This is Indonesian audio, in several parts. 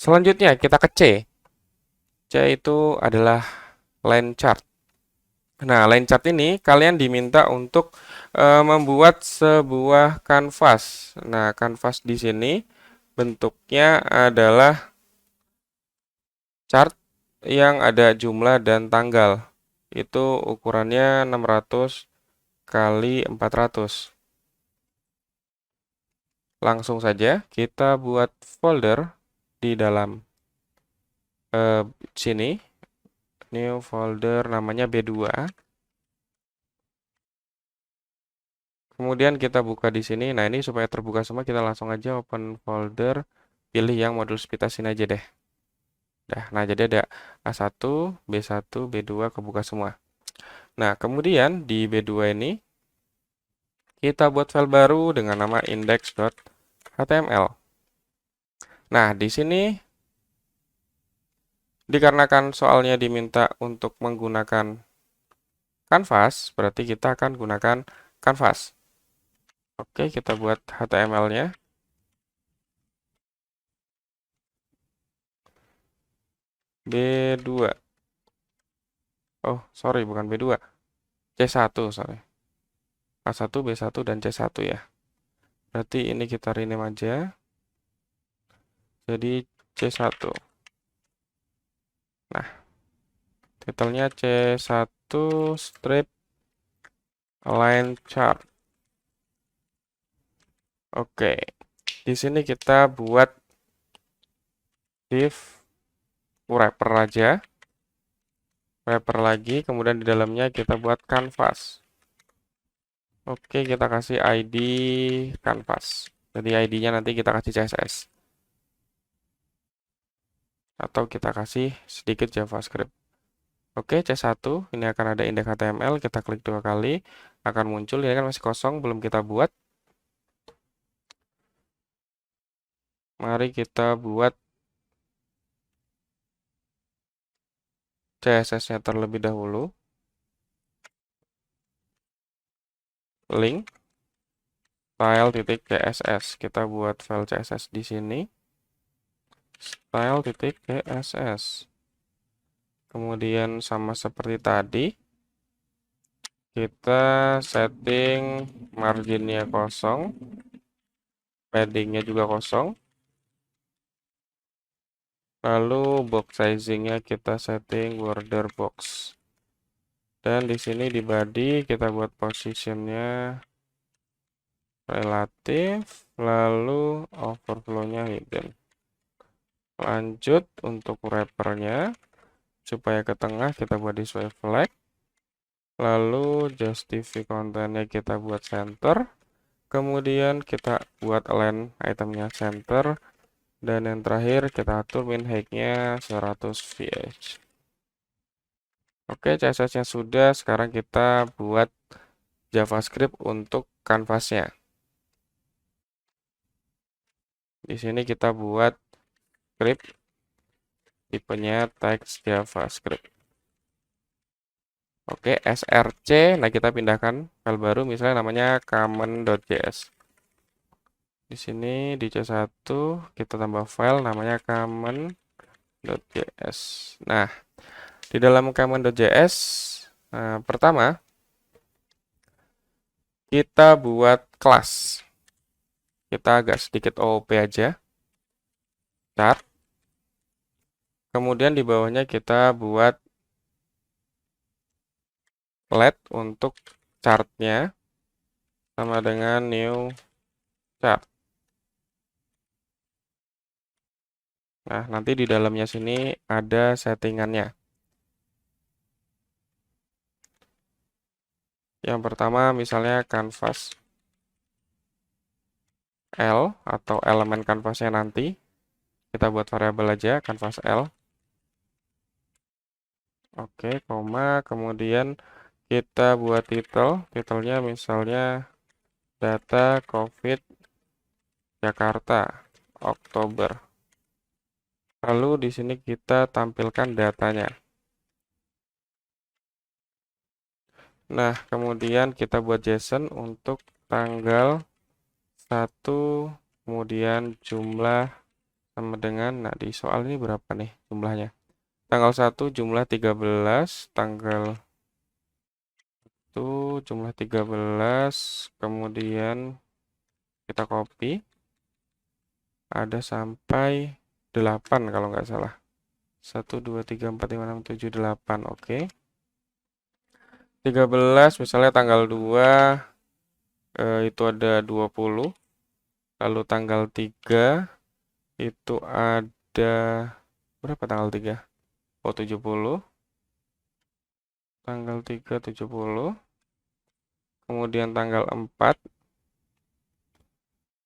Selanjutnya kita ke C. C itu adalah line chart. Nah, line chart ini kalian diminta untuk membuat sebuah kanvas. Nah, kanvas di sini bentuknya adalah chart yang ada jumlah dan tanggal. Itu ukurannya 600 kali 400. Langsung saja kita buat folder di dalam sini. New folder namanya B2. Kemudian kita buka di sini. Nah, ini supaya terbuka semua, kita langsung aja open folder, pilih yang modul speed ini aja deh. Nah, jadi ada A1, B1, B2 kebuka semua. Nah, kemudian di B2 ini kita buat file baru dengan nama index.html. Nah, di sini dikarenakan soalnya diminta untuk menggunakan kanvas, berarti kita akan gunakan kanvas. Oke, kita buat HTML-nya. B2. Oh, sorry, bukan B2. C1, sorry. A1, B1, dan C1 ya. Berarti ini kita rename aja. Jadi C1. Nah, titelnya C1 strip line chart. Oke. Di sini kita buat div wrapper aja. Wrapper lagi, kemudian di dalamnya kita buat canvas. Oke, kita kasih ID canvas. Jadi ID-nya nanti kita kasih CSS. Atau kita kasih sedikit JavaScript. Oke, C1, ini akan ada indeks HTML, kita klik 2 kali, akan muncul, ini kan masih kosong, belum kita buat. Mari kita buat CSS-nya terlebih dahulu. Link, style.css, kita buat file CSS di sini. Style.css. Kemudian sama seperti tadi, kita setting marginnya kosong, paddingnya juga kosong. Lalu box sizingnya kita setting border box. Dan di sini di body kita buat positionnya relatif, lalu overflow-nya hidden. Lanjut untuk wrapper-nya, supaya ke tengah kita buat display flag. Lalu justify content-nya kita buat center. Kemudian kita buat align itemnya center. Dan yang terakhir kita atur min height-nya 100 VH. Oke, CSS-nya sudah. Sekarang kita buat JavaScript untuk kanvasnya. Di sini kita buat script tipenya text JavaScript. Oke, src. Nah, kita pindahkan file baru misalnya namanya common.js. Di sini di C1 kita tambah file namanya common.js. Nah, di dalam common.js pertama kita buat kelas. Kita agak sedikit OOP aja. Chart. Kemudian di bawahnya kita buat let untuk chartnya sama dengan new chart. Nah, nanti di dalamnya sini ada settingannya. Yang pertama misalnya canvas L atau elemen kanvasnya nanti. Kita buat variabel aja canvas L. Oke, koma, kemudian kita buat title. Titelnya misalnya data COVID Jakarta Oktober. Lalu di sini kita tampilkan datanya. Nah, kemudian kita buat JSON untuk tanggal 1, kemudian jumlah sama dengan, nah di soal ini berapa nih jumlahnya? Tanggal 1 jumlah 13, tanggal 1 jumlah 13, kemudian kita copy, ada sampai 8 kalau nggak salah. 1, 2, 3, 4, 5, 6, 7, 8, oke. 13 misalnya tanggal 2 itu ada 20, lalu tanggal 3 itu ada berapa tanggal 3? Oh 70, tanggal 3 70, kemudian tanggal 4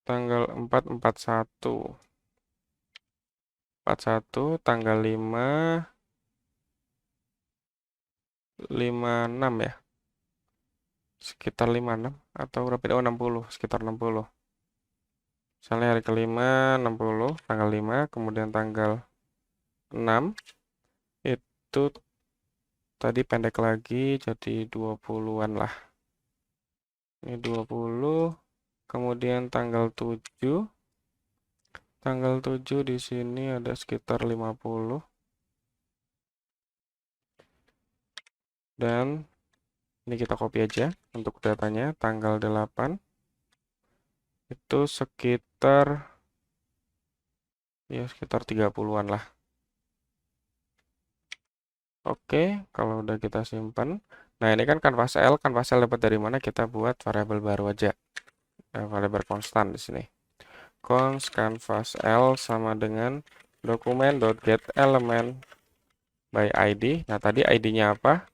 41, 41 tanggal 5 56 ya, sekitar 56 atau berapa? Oh 60, sekitar 60. Misalnya hari kelima 60 tanggal 5, kemudian tanggal 6 itu tadi pendek lagi jadi 20-an lah. Ini 20, kemudian tanggal 7. Tanggal 7 di sini ada sekitar 50. Dan ini kita copy aja untuk datanya. Tanggal 8 itu sekitar 30-an lah. Oke, kalau udah kita simpan. Nah, ini kan canvas L. Canvas L dapat dari mana? Kita buat variabel baru aja. Variabel konstan di sini. Const canvas L sama dengan dokumen.getElement by ID. Nah, tadi ID-nya apa?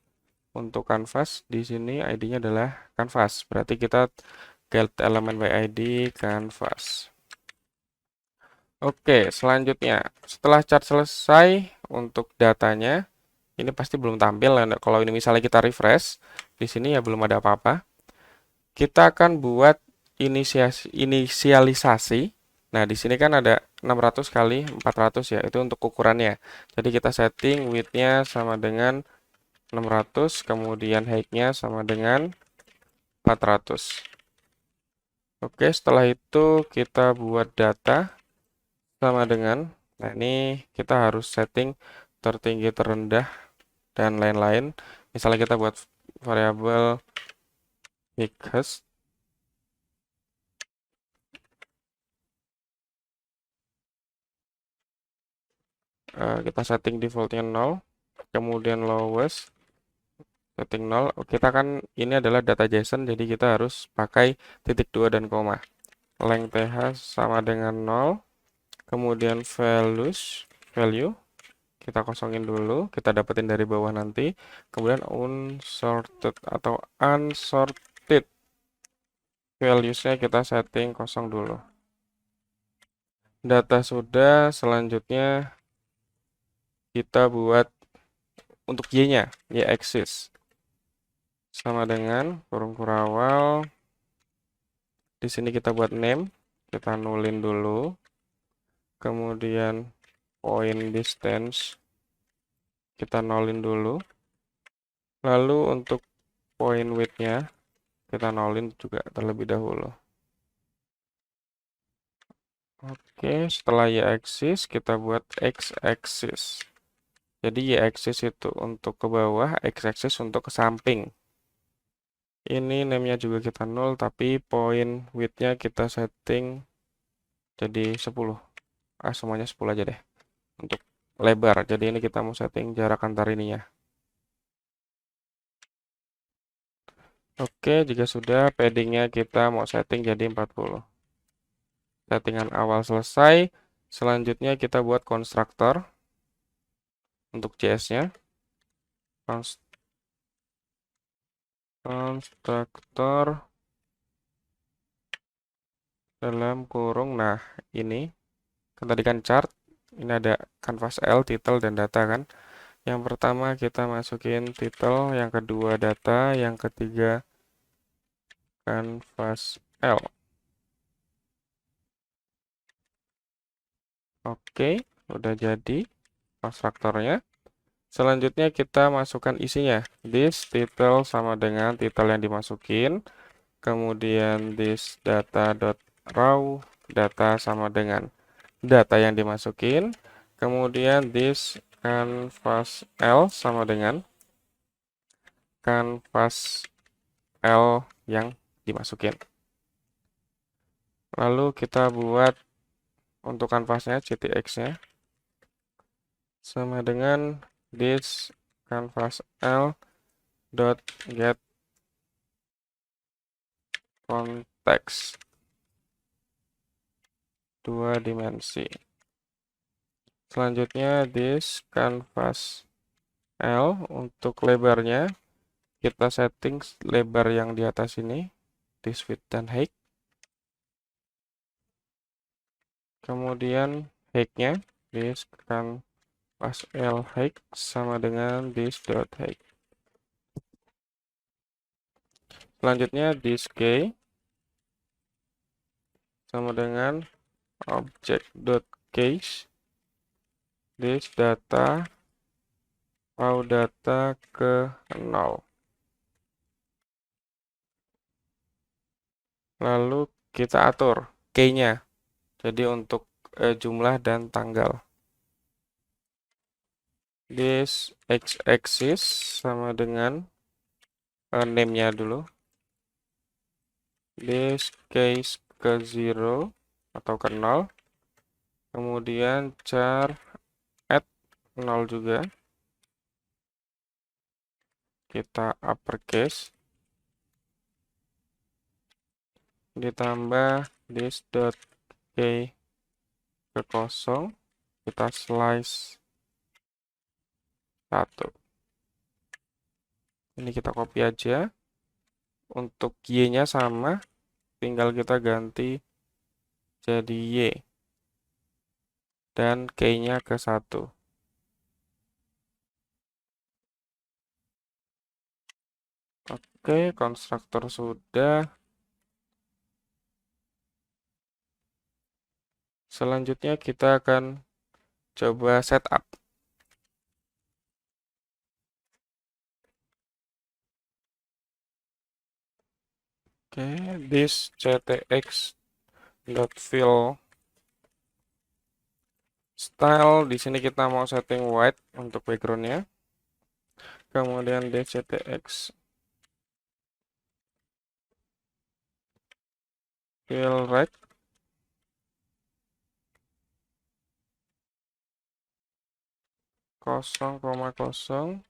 Untuk canvas di sini ID-nya adalah canvas. Berarti kita get element by ID canvas. Oke, selanjutnya setelah cat selesai untuk datanya, ini pasti belum tampil. Kalau ini misalnya kita refresh, di sini ya belum ada apa-apa. Kita akan buat inisialisasi. Nah, di sini kan ada 600 kali 400 ya, itu untuk ukurannya. Jadi kita setting width-nya sama dengan 600, kemudian height-nya sama dengan 400. Oke, setelah itu kita buat data sama dengan, nah ini kita harus setting tertinggi, terendah, dan lain-lain. Misalnya kita buat variabel biggest, kita setting defaultnya 0, kemudian lowest, setting 0. Kita kan ini adalah data JSON, jadi kita harus pakai titik 2 dan koma. Length th sama dengan 0, kemudian value kita kosongin dulu, kita dapetin dari bawah nanti, kemudian unsorted atau unsorted values-nya kita setting kosong dulu. Data sudah, selanjutnya kita buat untuk y-nya, y-axis sama dengan kurung kurawal. Di sini kita buat name, kita nulin dulu, kemudian point distance kita nolin dulu, lalu untuk point width-nya kita nolin juga terlebih dahulu. Oke, setelah y-axis kita buat x-axis. Jadi y-axis itu untuk ke bawah, x-axis untuk ke samping. Ini name-nya juga kita nol, tapi point width-nya kita setting jadi 10. Semuanya 10 aja deh. Untuk lebar, jadi ini kita mau setting jarak antar ininya. Oke, jika sudah, padding-nya kita mau setting jadi 40. Settingan awal selesai. Selanjutnya kita buat konstruktor untuk JS-nya. Konstruktor dalam kurung. Nah, ini kan tadi kan chart. Ini ada canvas L, title, dan data kan. Yang pertama kita masukin title, yang kedua data, yang ketiga canvas L. Oke, udah jadi konstruktornya. Selanjutnya kita masukkan isinya. This title sama dengan title yang dimasukin. Kemudian this data.raw, data sama dengan. data yang dimasukin, kemudian this canvas L sama dengan canvas L yang dimasukin. Lalu kita buat untuk kanvasnya ctx-nya sama dengan this canvas L dot get context 2 dimensi. Selanjutnya this canvas L untuk lebarnya kita setting lebar yang di atas ini, this width dan height. Kemudian height-nya this canvas L height sama dengan this dot height. Selanjutnya this k sama dengan object.case this data raw data ke 0. Lalu kita atur key-nya. Jadi untuk jumlah dan tanggal. This x-axis sama dengan name-nya dulu. This case ke 0 atau ke 0. Kemudian char add 0 juga. Kita uppercase. Ditambah this dot k ke 0. Kita slice 1. Ini kita copy aja. Untuk y-nya sama, tinggal kita ganti jadi y. Dan k-nya ke 1. Oke, konstruktor sudah. Selanjutnya kita akan coba setup. Oke, this ctx.fill style. Di sini kita mau setting white untuk backgroundnya. Kemudian this ctx fill red. Kosong koma kosong.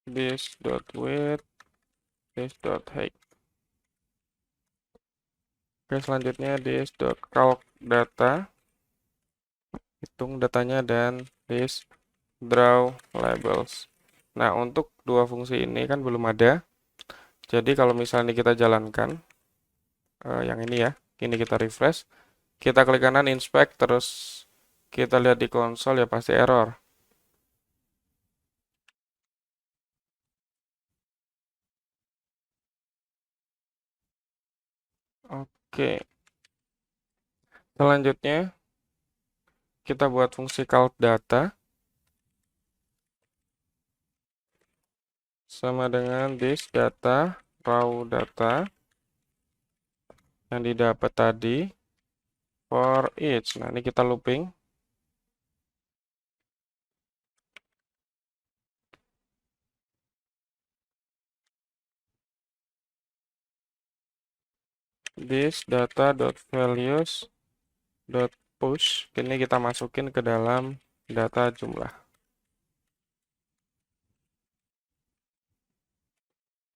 This dot width. This dot height. Oke, selanjutnya this dot calc data. Hitung datanya dan this draw labels. Nah, untuk dua fungsi ini kan belum ada. Jadi kalau misalnya kita jalankan yang ini ya, ini kita refresh, kita klik kanan inspect, terus kita lihat di konsol ya pasti error. Oke. Selanjutnya kita buat fungsi calc data sama dengan this data raw data yang didapat tadi for each. Nah, ini kita looping. This data.values.push. Ini kita masukin ke dalam data jumlah.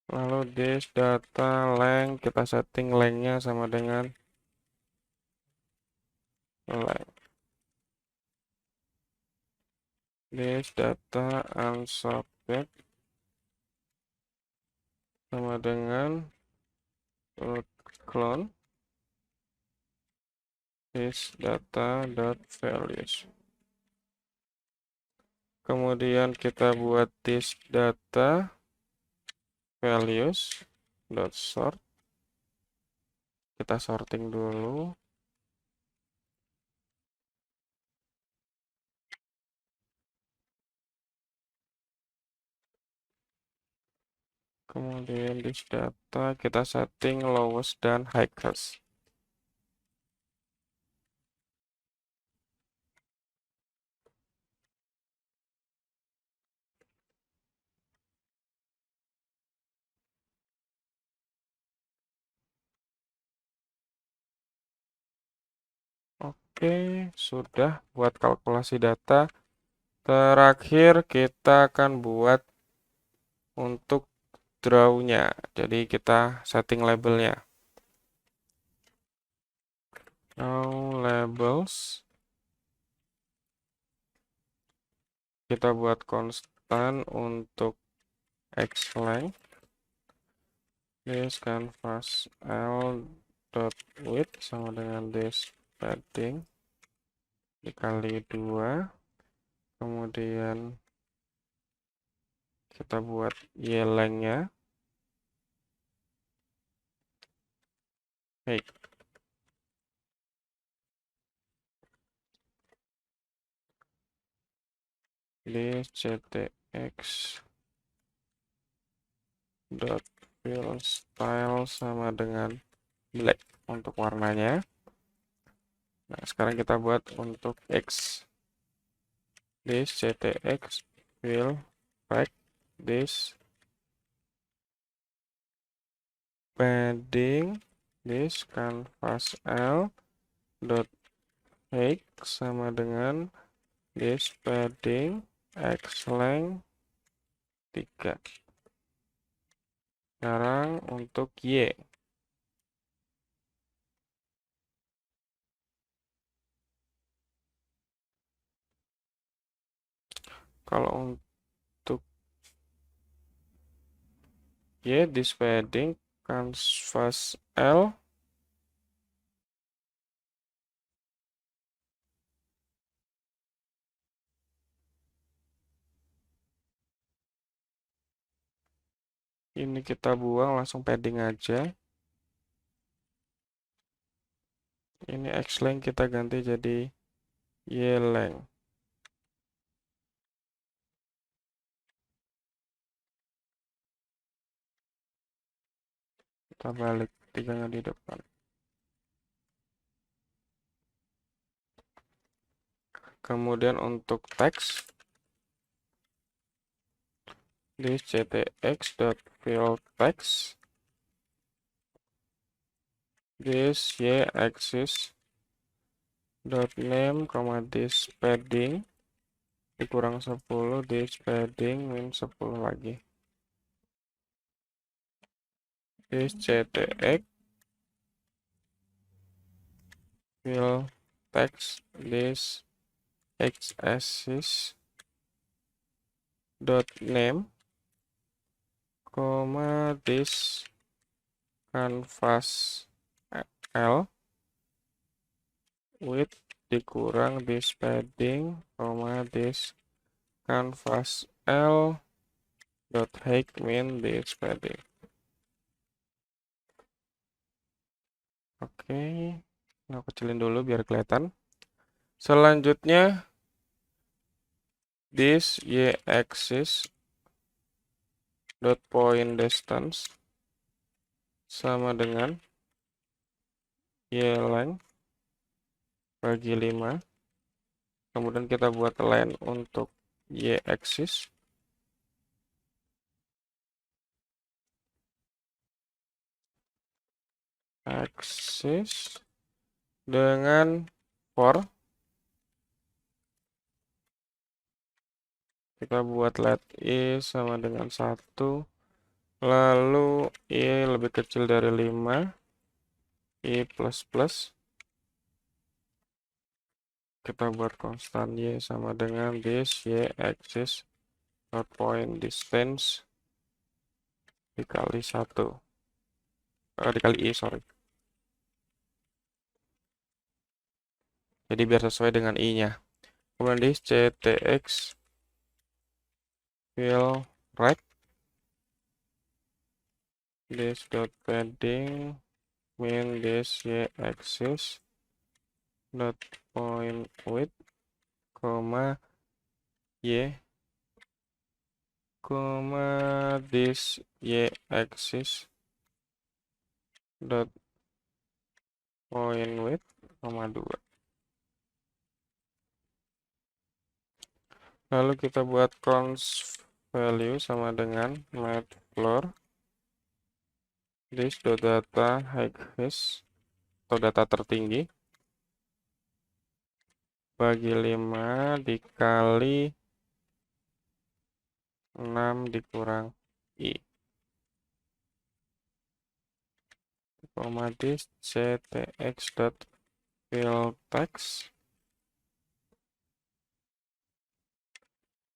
Lalu this data length, kita setting length-nya sama dengan length. This data unsorted sama dengan clone this data.values. Kemudian kita buat this data values.sort. Kita sorting dulu. Kemudian this data kita setting lowest dan highest. Oke, sudah buat kalkulasi data. Terakhir kita akan buat untuk draw-nya. Jadi kita setting labelnya. Now labels. Kita buat konstan untuk x-length. This canvas L dot width sama dengan this padding dikali 2. Kemudian kita buat y-length-nya. Hey. This ctx dot fill style sama dengan black untuk warnanya. Nah, sekarang kita buat untuk x. This ctx fill back this padding this canvas L dot height sama dengan this padding x length 3. Sekarang untuk y. Kalau untuk y, this padding canvas L ini kita buang, langsung padding aja. Ini x length kita ganti jadi y length. Kita balik 3-nya di depan. Kemudian untuk teks, this ctx dot fill text, this y axis dot name, this padding dikurang 10, this padding min 10 lagi. This ctx fill text, this x axis dot name, this canvas L width dikurang this padding, this canvas L dot height min this padding. Oke, nah kecilin dulu biar kelihatan. Selanjutnya this y axis dot point distance sama dengan y length bagi 5. Kemudian kita buat line untuk y axis. Axis dengan for kita buat let i sama dengan 1, lalu i lebih kecil dari 5, i plus plus, kita buat konstan y sama dengan this y axis dot point distance dikali 1, dikali i, sorry. Jadi biar sesuai dengan i-nya. Kemudian this ctx fill right, this dot padding min this y axis dot point width, y, this y axis dot point width, 2. Lalu kita buat const value sama dengan math floor this dot data height atau data tertinggi bagi 5 dikali 6 dikurang I. Koma this ctx dot fill text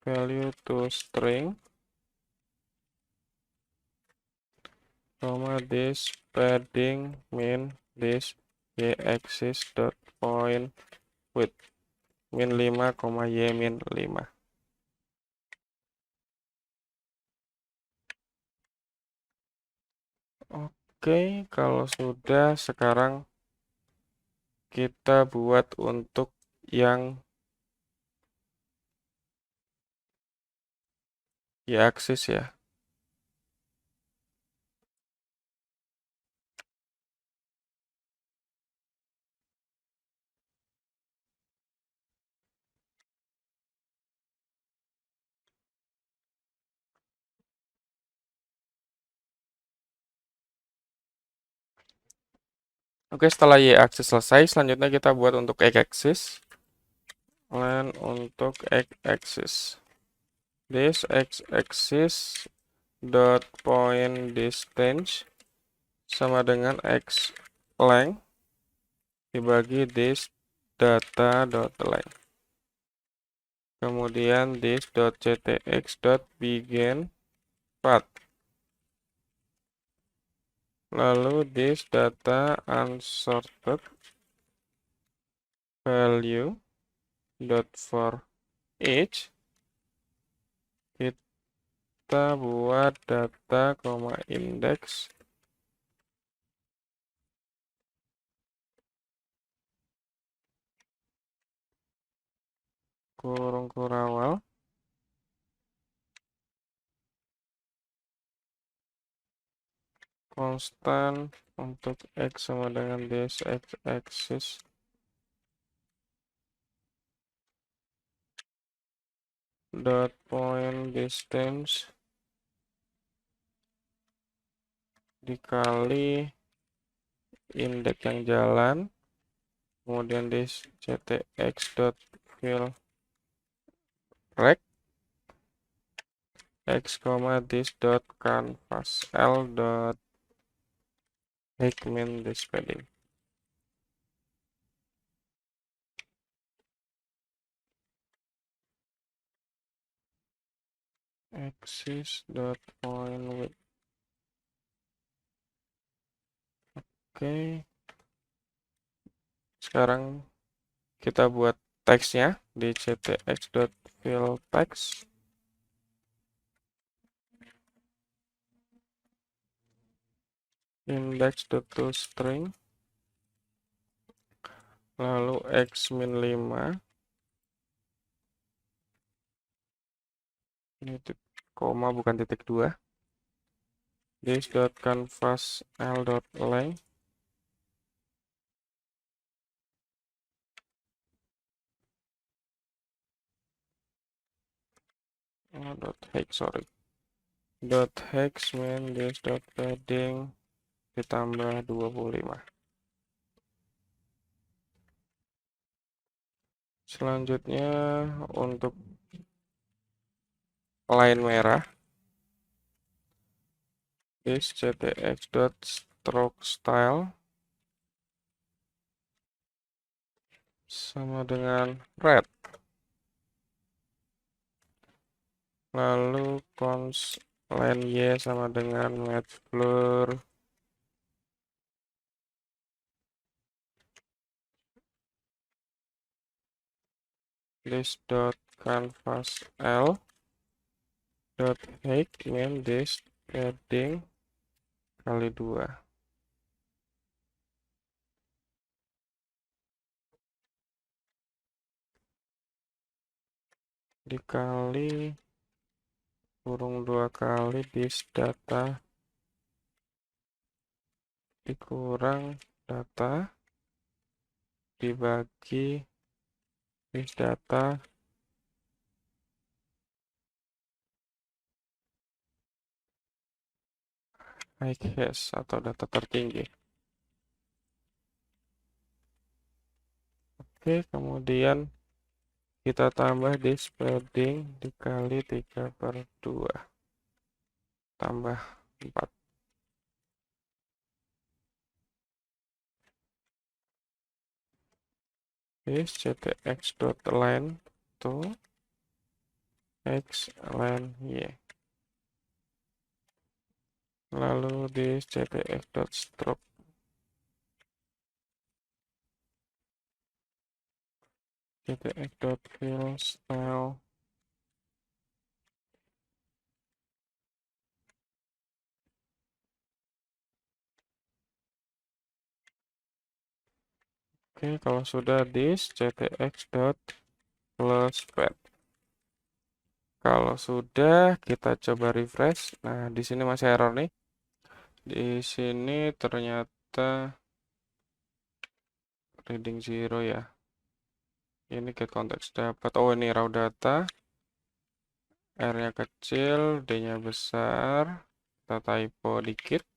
value to string, comma this padding min this y-axis dot point with min 5, y min 5. Oke, kalau sudah, sekarang kita buat untuk yang y-axis ya. Oke, setelah y-axis selesai, selanjutnya kita buat untuk x-axis. Len untuk x-axis. This x-axis dot point distance sama dengan x length dibagi this data dot length. Kemudian this dot ctx dot begin path. Lalu this data unsorted value dot for each, kita buat data, index kurung kurawal konstan untuk x sama dengan this x-axis dot point distance dikali indeks yang jalan, kemudian this ctx dot fill rect x, this dot canvas l dot height min this padding. Axis dot point width. Oke, sekarang kita buat teksnya di ctx dot fill text. Index dot to string, lalu x min 5, ini koma bukan titik 2, this dot canvas l dot length dot hex, dot hex min this dot padding ditambah 25. Selanjutnya untuk line merah, this ctx dot stroke style sama dengan red, lalu cons line y sama dengan match blur this dot canvas l dot height min this padding kali 2. Dikali kurung 2 kali this data dikurang data dibagi this data highest atau data tertinggi. Oke, kemudian Kita tambah this padding dikali 3/2. Tambah 4. This ctx dot len to x len y. Lalu this ctx dot stroke ctx dot fill style. Oke, kalau sudah this ctx dot plus pad. Kalau sudah, kita coba refresh. Nah, di sini masih error nih. Di sini ternyata reading 0 ya. Ini get context dapat. Oh, ini raw data. R-nya kecil, D-nya besar. Kita typo dikit.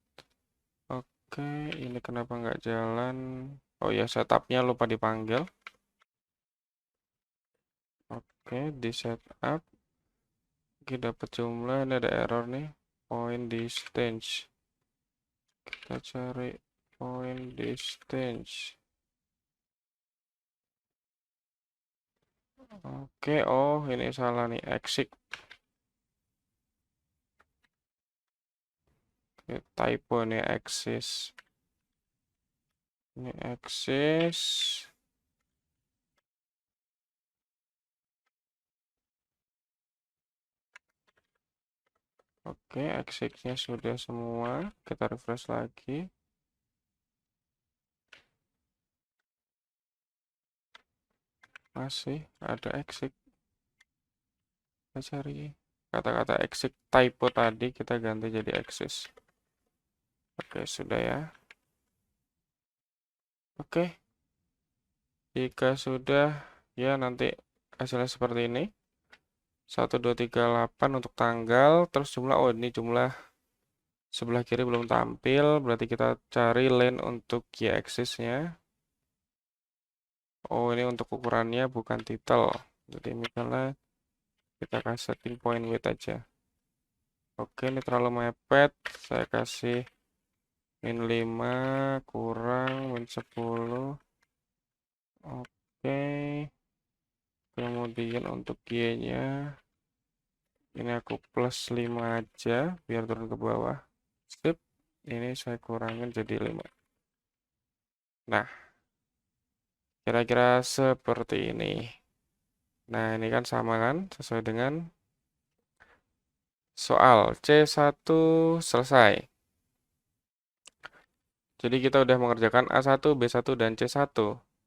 Oke, ini kenapa nggak jalan? Oh ya, setupnya lupa dipanggil. Oke, di setup. Oke, dapat jumlah. Ini ada error nih. Point distance. Kita cari point distance. Oke, oh ini salah nih, exit. Oke, typo nih, axis. Ini axis. Oke, exitnya sudah semua. Kita refresh lagi. Masih ada exit. Kita cari kata-kata exit typo tadi, kita ganti jadi axis. Oke, sudah ya. Oke. Jika sudah, ya nanti hasilnya seperti ini. 1, 2, 3, 8 untuk tanggal. Terus jumlah, oh ini jumlah sebelah kiri belum tampil. Berarti kita cari lane untuk y-axis-nya. Oh, ini untuk ukurannya bukan title. Jadi misalnya kita kasih setting point width aja. Oke, ini terlalu mepet. Saya kasih min 5 kurang min 10. Oke. Kemudian untuk y-nya ini aku plus 5 aja biar turun ke bawah. Sip. Ini saya kurangin jadi 5. Nah, kira-kira seperti ini. Nah, ini kan sama kan sesuai dengan soal C1 selesai. Jadi kita udah mengerjakan A1, B1, dan C1.